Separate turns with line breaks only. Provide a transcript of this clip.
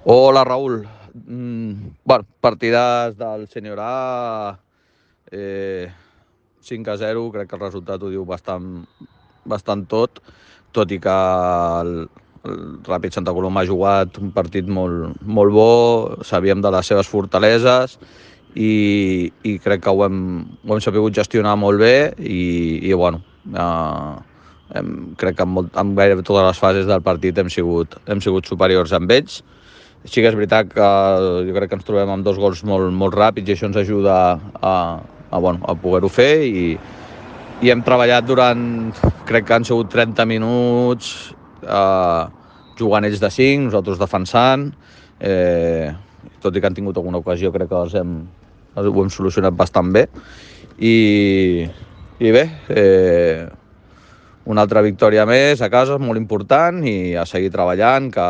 Hola, Raúl. Bueno, partides del Sènior A, 5-0, crec que el resultat ho diu bastant tot i que el Ràpid Santa Coloma ha jugat un partit molt bo, sabíem de les seves fortaleses i crec que ho hem sabut gestionar molt bé i bueno, crec que en gairebé totes les fases del partit hem sigut superiors amb ells. Sí que és veritat que jo crec que ens trobem amb 2 gols molt ràpids i això ens ajuda a poder-ho fer i hem treballat durant, crec que han sigut 30 minuts, jugant ells de 5, nosaltres defensant, tot i que han tingut alguna ocasió, crec que ho hem solucionat bastant bé. I bé, una altra victòria més a casa, molt important, i a seguir treballant, que